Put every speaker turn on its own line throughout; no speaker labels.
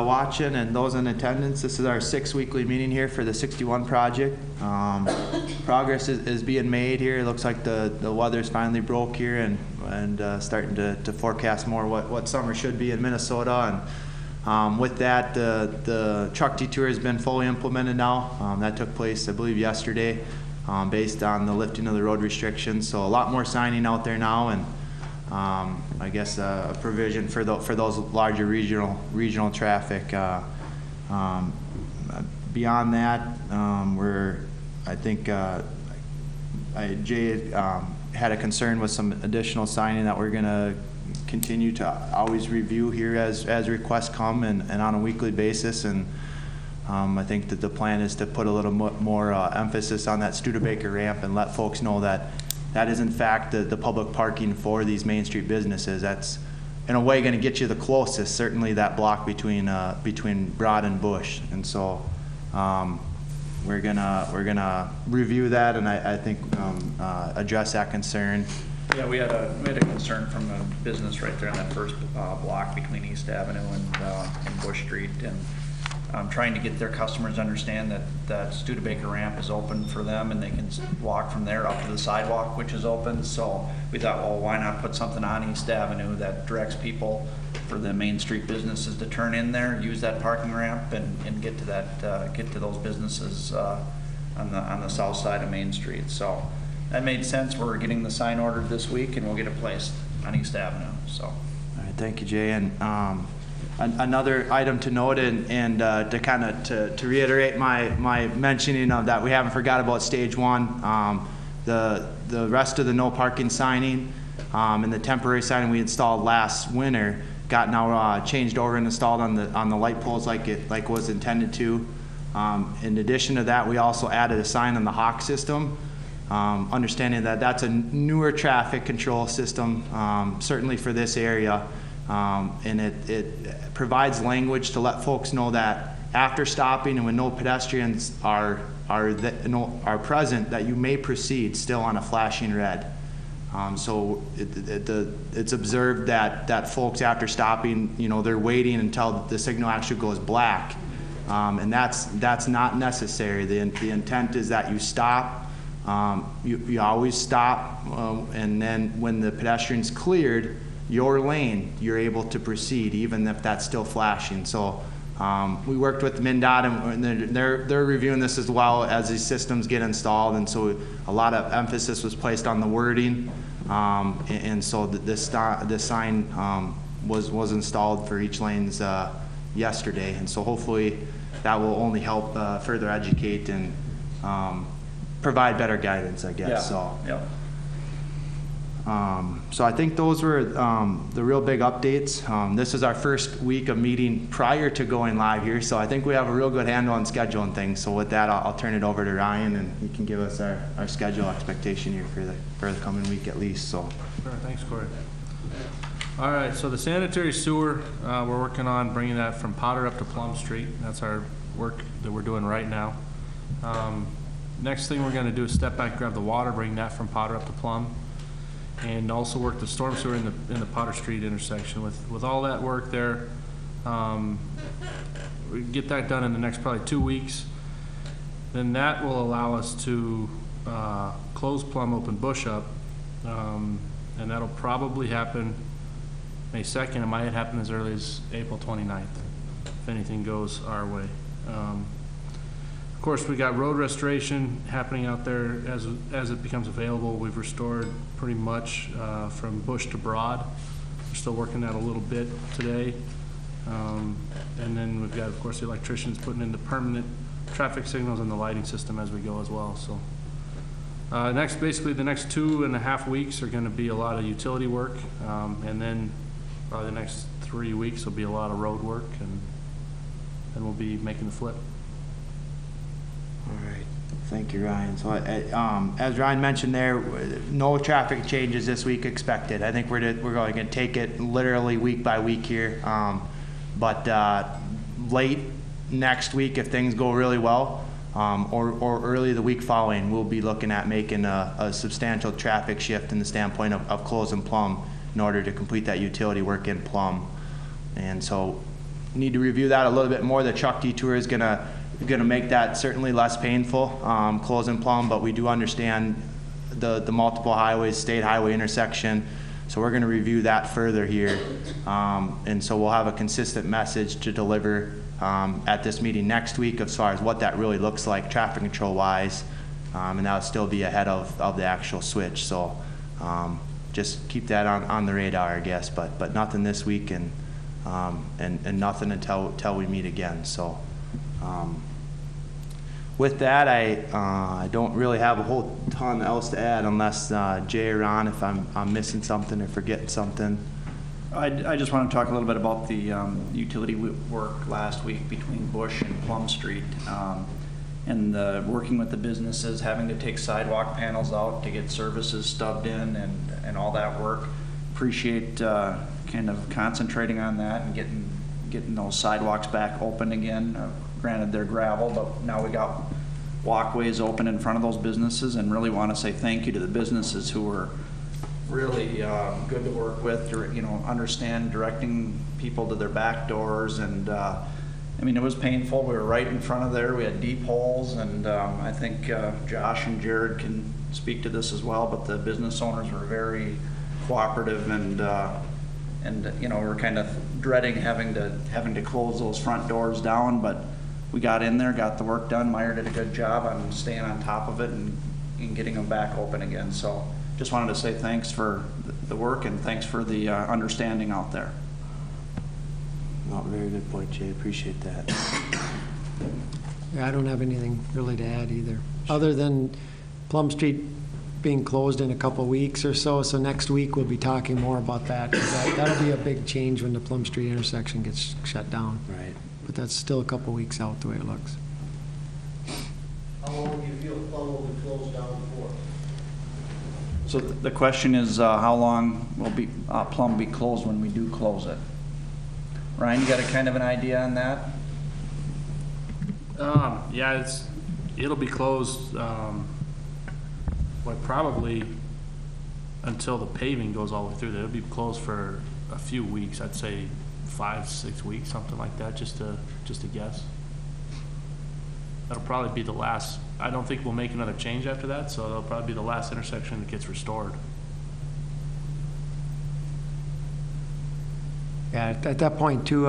watching and those in attendance. This is our 6th weekly meeting here for the 61 project. Progress is being made here. It looks like the weather's finally broke here and starting to forecast more what summer should be in Minnesota. And with that, the truck detour has been fully implemented now. That took place, I believe, yesterday, based on the lifting of the road restrictions. So a lot more signing out there now, and I guess a provision for those larger regional traffic. Beyond that, Jay had a concern with some additional signing that we're going to continue to always review here as requests come and on a weekly basis. And I think that the plan is to put a little more emphasis on that Studebaker ramp and let folks know that is in fact the public parking for these Main Street businesses. That's in a way going to get you the closest, certainly that block between Broad and Bush. And so we're gonna review that, and I think address that concern.
Yeah, we had a concern from a business right there on that first block between East Avenue and Bush Street, and trying to get their customers to understand that Studebaker ramp is open for them and they can walk from there up to the sidewalk, which is open. So we thought, well, why not put something on East Avenue that directs people for the Main Street businesses to turn in there, use that parking ramp, and get to those businesses on the south side of Main Street. So that made sense. We're getting the sign ordered this week, and we'll get it placed on East Avenue. So, all
right, thank you, Jay. And another item to note, and to kind of to reiterate my mentioning of that, we haven't forgot about stage 1. The rest of the no parking signing and the temporary signing we installed last winter got now changed over and installed on the light poles like was intended to. In addition to that, we also added a sign on the Hawk system, understanding that that's a newer traffic control system, certainly for this area. And it provides language to let folks know that after stopping and when no pedestrians are present, that you may proceed still on a flashing red. So it's observed that folks, after stopping, they're waiting until the signal actually goes black, and that's not necessary. The intent is that you stop. You always stop, and then when the pedestrian's cleared your lane, you're able to proceed, even if that's still flashing. So we worked with MnDOT, and they're reviewing this as well as these systems get installed, and so a lot of emphasis was placed on the wording, and so this sign was installed for each lanes yesterday, and so hopefully that will only help further educate and provide better guidance, I guess.
Yeah.
So.
Yep.
So I think those were the real big updates. This is our first week of meeting prior to going live here, so I think we have a real good handle on scheduling things. So with that, I'll turn it over to Ryan, and he can give us our schedule expectation here for the coming week at least. So.
Sure, thanks, Corey. All right, so the sanitary sewer, we're working on bringing that from Potter up to Plum Street. That's our work that we're doing right now. Next thing we're going to do is step back, grab the water, bring that from Potter up to Plum, and also work the storm sewer in the Potter Street intersection. With all that work there, we get that done in the next probably 2 weeks. Then that will allow us to close Plum, open Bush up, and that'll probably happen May 2nd. It might happen as early as April 29th, if anything goes our way. Of course, we got road restoration happening out there as it becomes available. We've restored pretty much from Bush to Broad. We're still working that a little bit today. And then we've got, of course, the electricians putting in the permanent traffic signals and the lighting system as we go as well. So basically the next 2.5 weeks are going to be a lot of utility work. And then probably the next 3 weeks will be a lot of road work, and we'll be making the flip.
All right, thank you, Ryan. So as Ryan mentioned there, no traffic changes this week expected. I think we're going to take it literally week by week here. But late next week, if things go really well, or early the week following, we'll be looking at making a substantial traffic shift in the standpoint of closing Plum in order to complete that utility work in Plum. And so need to review that a little bit more. The truck detour is gonna make that certainly less painful, closing Plum, but we do understand the multiple highways, state highway intersection. So we're gonna review that further here. And so we'll have a consistent message to deliver at this meeting next week as far as what that really looks like traffic control wise. And that'll still be ahead of the actual switch. So just keep that on the radar, I guess, but nothing this week and nothing until we meet again. So with that, I don't really have a whole ton else to add unless Jay or Ron, if I'm missing something or forgetting something.
I just want to talk a little bit about the utility work last week between Bush and Plum Street, and working with the businesses, having to take sidewalk panels out to get services stubbed in and all that work. Appreciate kind of concentrating on that and getting those sidewalks back open again. Granted, they're gravel, but now we got walkways open in front of those businesses, and really want to say thank you to the businesses who were really good to work with, understand directing people to their back doors. And I mean, it was painful. We were right in front of there. We had deep holes, and I think Josh and Jared can speak to this as well, but the business owners were very cooperative, and we're kind of dreading having to close those front doors down, but we got in there, got the work done. Meyer did a good job on staying on top of it and getting them back open again. So just wanted to say thanks for the work and thanks for the understanding out there.
No, very good point, Jay. Appreciate that.
Yeah, I don't have anything really to add either, other than Plum Street being closed in a couple weeks or so. So next week we'll be talking more about that, 'cause that'll be a big change when the Plum Street intersection gets shut down.
Right.
But that's still a couple weeks out the way it looks.
How long do you feel Plum will be closed down for?
So the question is, how long will Plum be closed when we do close it? Ryan, you got a kind of an idea on that?
Yeah, it'll be closed, probably until the paving goes all the way through there. It'll be closed for a few weeks. I'd say 5-6 weeks, something like that, just to guess. That'll probably be the last. I don't think we'll make another change after that, so that'll probably be the last intersection that gets restored.
Yeah, at that point too,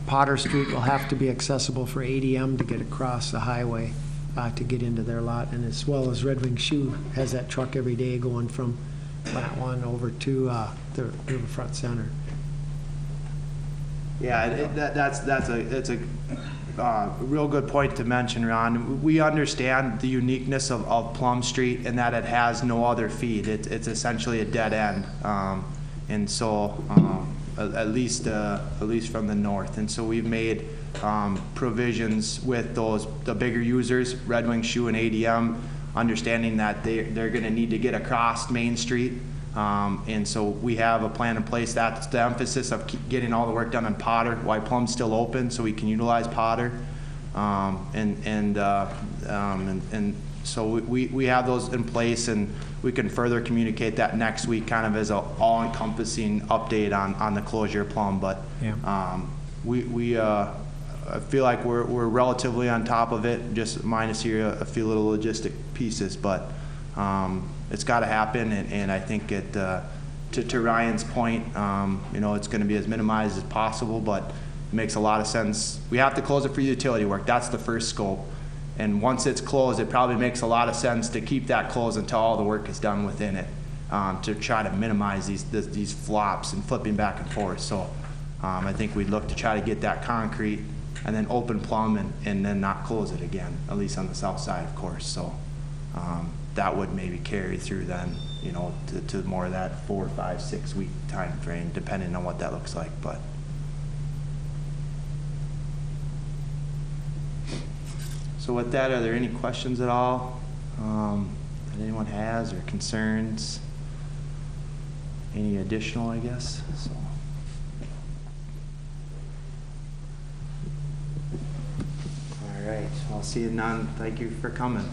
Potter Street will have to be accessible for ADM to get across the highway to get into their lot, and as well as Red Wing Shoe has that truck every day going from Plant 1 over to the Riverfront Center.
Yeah, that's a real good point to mention, Ron. We understand the uniqueness of Plum Street and that it has no other feed. It's essentially a dead end, and so at least from the north. And so we've made provisions with the bigger users, Red Wing Shoe and ADM, understanding that they're going to need to get across Main Street. And so we have a plan in place. That's the emphasis of getting all the work done on Potter, why Plum's still open, so we can utilize Potter. And so we have those in place, and we can further communicate that next week, kind of as an all-encompassing update on the closure of Plum. But I feel like we're relatively on top of it, just minus here a few little logistic pieces, but it's got to happen, and I think to Ryan's point, it's going to be as minimized as possible, but it makes a lot of sense. We have to close it for utility work. That's the first scope. And once it's closed, it probably makes a lot of sense to keep that closed until all the work is done within it, to try to minimize these flops and flipping back and forth. So I think we'd look to try to get that concrete and then open Plum and then not close it again, at least on the south side, of course. So that would maybe carry through then, to more of that 4, 5, 6 week time frame, depending on what that looks like. But so with that, are there any questions at all that anyone has, or concerns? Any additional, I guess? So. All right. I'll see you, none. Thank you for coming.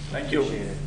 Thank you.
Appreciate it.